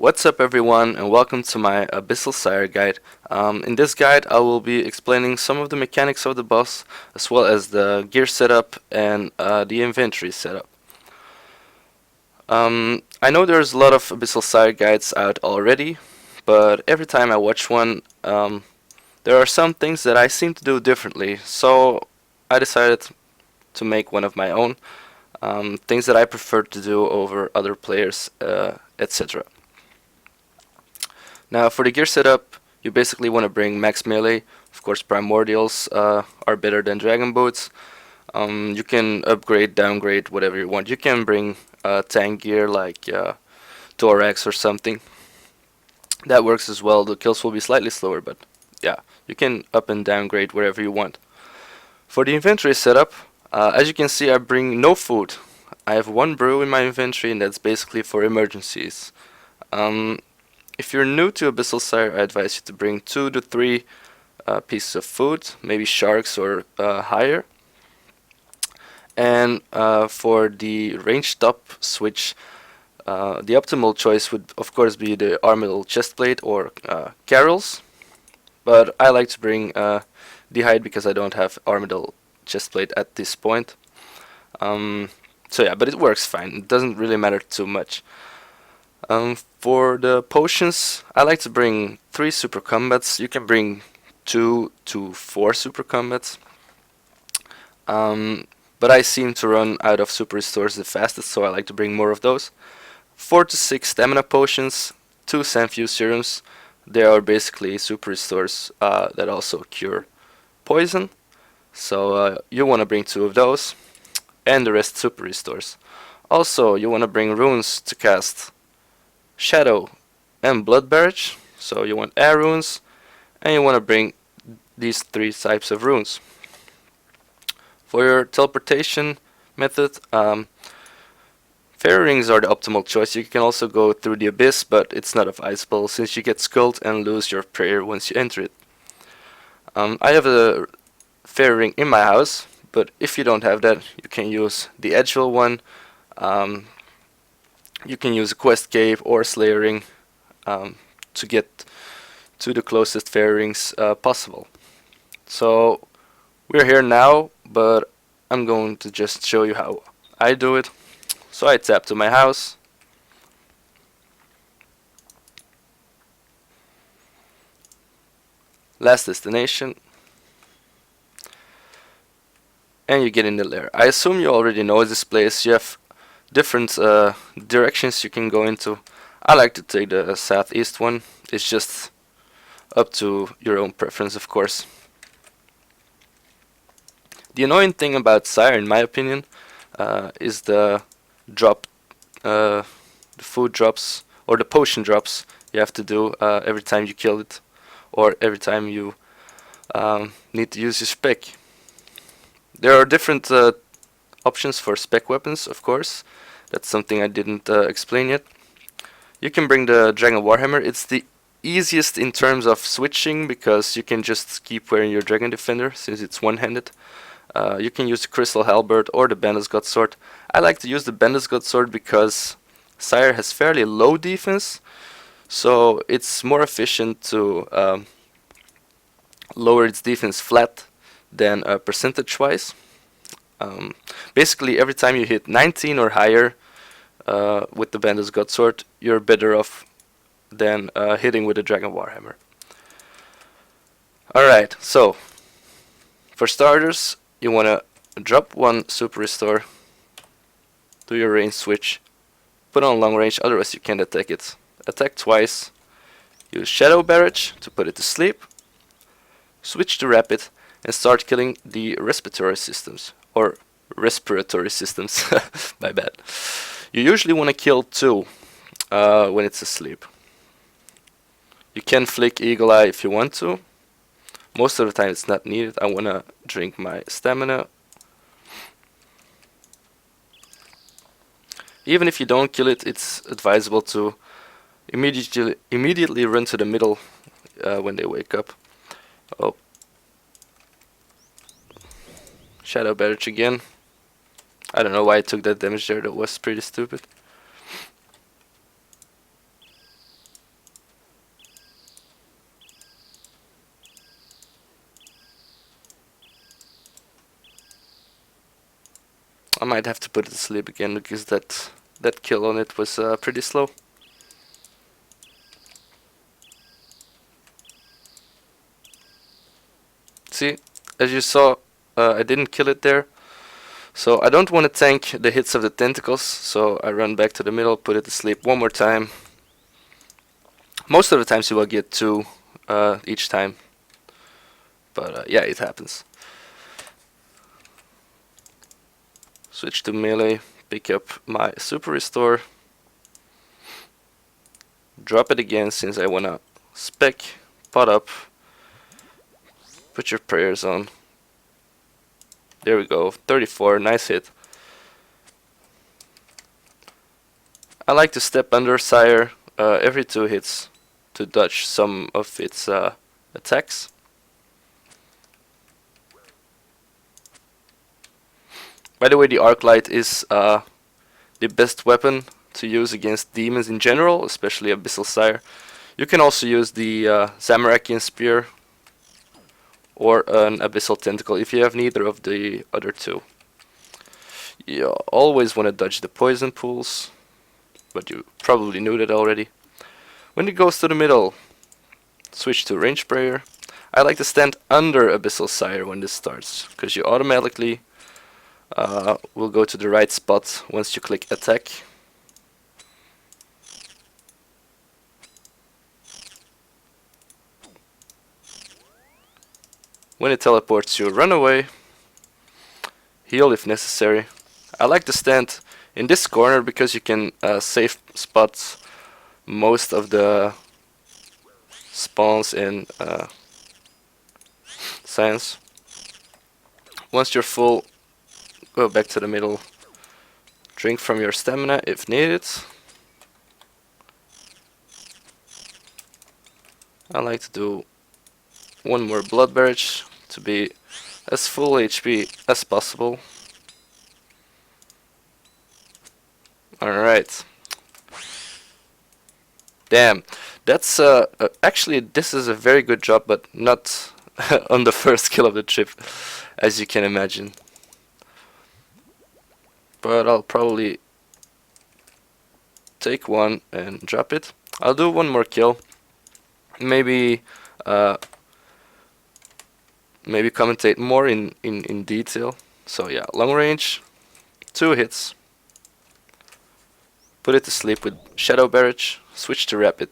What's up everyone and welcome to my Abyssal Sire guide. In this guide I will be explaining some of the mechanics of the boss as well as the gear setup and the inventory setup. I know there's a lot of Abyssal Sire guides out already, but every time I watch one there are some things that I seem to do differently, so I decided to make one of my own, things that I prefer to do over other players, etc. Now for the gear setup, you basically want to bring max melee. Of course, primordials are better than dragon boots. You can upgrade, downgrade, whatever you want. You can bring tank gear like thorax or something. That works as well. The kills will be slightly slower, but yeah, you can up and downgrade wherever you want. For the inventory setup, as you can see, I bring no food. I have one brew in my inventory, and that's basically for emergencies. If you're new to Abyssal Sire, I advise you to bring 2 to 3 pieces of food, maybe sharks or higher. And for the range stop switch, the optimal choice would of course be the Armadil chestplate or Carols, but I like to bring the hide because I don't have Armadil chestplate at this point. So yeah, but it works fine. It doesn't really matter too much. For the potions, I like to bring 3 super combats. You can bring 2 to 4 super combats. But I seem to run out of super restores the fastest, so I like to bring more of those. 4 to 6 stamina potions, 2 Sanfuse serums. They are basically super restores that also cure poison. So you want to bring 2 of those, and the rest super restores. Also, you want to bring runes to cast Shadow and Blood Barrage. So you want air runes, and you want to bring these 3 types of runes. For your teleportation method, fairy rings are the optimal choice. You can also go through the abyss, but it's not advisable since you get skulled and lose your prayer once you enter it. I have a fairy ring in my house, but if you don't have that, you can use the Edgewell one. You can use a quest cave or slayer ring to get to the closest fairy rings possible. So we're here now, but I'm going to just show you how I do it. So I tap to my house. Last destination. And you get in the lair. I assume you already know this place. You have different directions you can go into. I like to take the southeast one. It's just up to your own preference, of course. The annoying thing about Sire, in my opinion, is the food drops or the potion drops you have to do every time you kill it, or every time you need to use your spec. There are different options for spec weapons, of course. That's something I didn't explain yet. You can bring the Dragon Warhammer. It's the easiest in terms of switching because you can just keep wearing your Dragon Defender since it's one-handed. You can use the Crystal Halberd or the Bandit's God Sword. I like to use the Bandit's God Sword because Sire has fairly low defense, so it's more efficient to lower its defense flat than percentage-wise. Basically, every time you hit 19 or higher with the Bandit's God Sword, you're better off than hitting with the Dragon Warhammer. Alright, so for starters, you want to drop 1 super restore, do your range switch, put on long range, otherwise you can't attack it. Attack twice, use Shadow Barrage to put it to sleep, switch to rapid, and start killing the respiratory systems. Or respiratory systems, my bad. You usually want to kill 2 when it's asleep. You can flick Eagle Eye if you want to. Most of the time it's not needed. I want to drink my stamina. Even if you don't kill it, it's advisable to immediately run to the middle when they wake up. Oh. Shadow Barrage again. I don't know why I took that damage there. That was pretty stupid. I might have to put it to sleep again because that kill on it was pretty slow. See, as you saw, I didn't kill it there. So I don't want to tank the hits of the tentacles, so I run back to the middle, put it to sleep one more time. Most of the times you will get 2 each time, but yeah, it happens. Switch to melee, pick up my super restore, drop it again since I wanna spec, pot up, put your prayers on. There we go, 34, nice hit. I like to step under Sire every 2 hits to dodge some of its attacks. By the way, the arc light is the best weapon to use against demons in general, especially Abyssal Sire. You can also use the Zamorakian Spear or an Abyssal Tentacle if you have neither of the other 2. You always want to dodge the poison pools, but you probably knew that already. When it goes to the middle, switch to Range Prayer. I like to stand under Abyssal Sire when this starts, because you automatically will go to the right spot once you click attack. When it teleports you, run away, heal if necessary. I like to stand in this corner because you can safe spot most of the spawns in science. Once you're full, go back to the middle, drink from your stamina if needed. I like to do one more blood barrage to be as full HP as possible. Alright. Damn, that's actually this is a very good job, but not on the first kill of the trip, as you can imagine. But I'll probably take one and drop it. I'll do one more kill. Maybe maybe commentate more in detail. So yeah, long range, 2 hits. Put it to sleep with Shadow Barrage, switch to Rapid.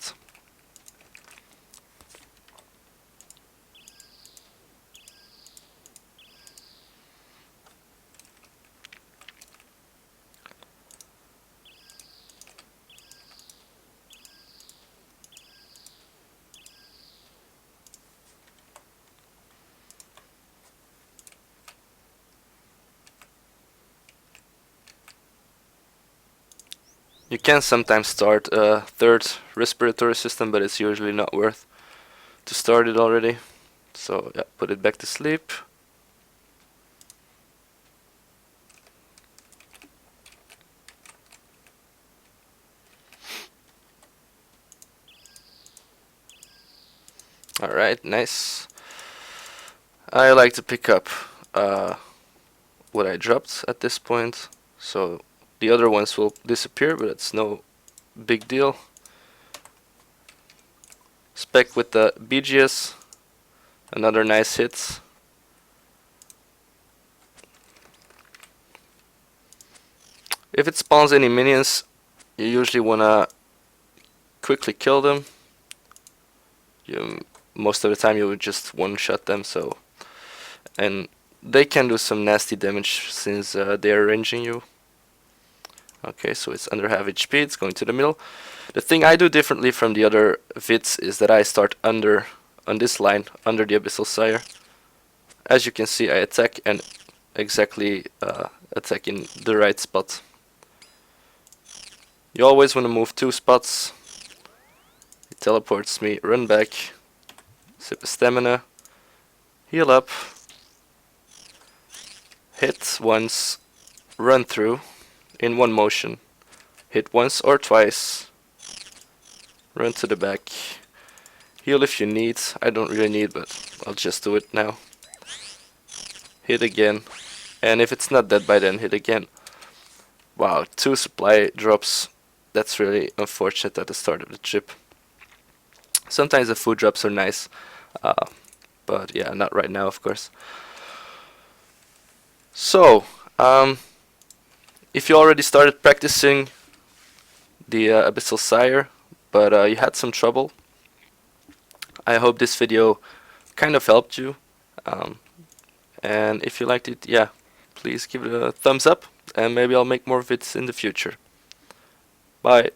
You can sometimes start a 3rd respiratory system, but it's usually not worth to start it already. So yeah, put it back to sleep. Alright, nice. I like to pick up what I dropped at this point, so the other ones will disappear, but it's no big deal. Spec with the BGS, another nice hit. If it spawns any minions, you usually wanna quickly kill them. Most of the time you would just one-shot them, and they can do some nasty damage since they are ranging you. Okay, so it's under half HP, it's going to the middle. The thing I do differently from the other vids is that I start on this line, under the Abyssal Sire. As you can see, I attack and exactly attack in the right spot. You always want to move 2 spots. It teleports me, run back, sip a stamina, heal up, hit once, run through in one motion, hit once or twice, run to the back, heal if you need. I don't really need, but I'll just do it now. Hit again, and if it's not dead by then, hit again. Wow, 2 supply drops. That's really unfortunate at the start of the trip. Sometimes the food drops are nice, uh, but yeah, not right now, of course. So, if you already started practicing the Abyssal Sire, but you had some trouble, I hope this video kind of helped you. Um, and if you liked it, yeah, please give it a thumbs up, and maybe I'll make more vids in the future. Bye.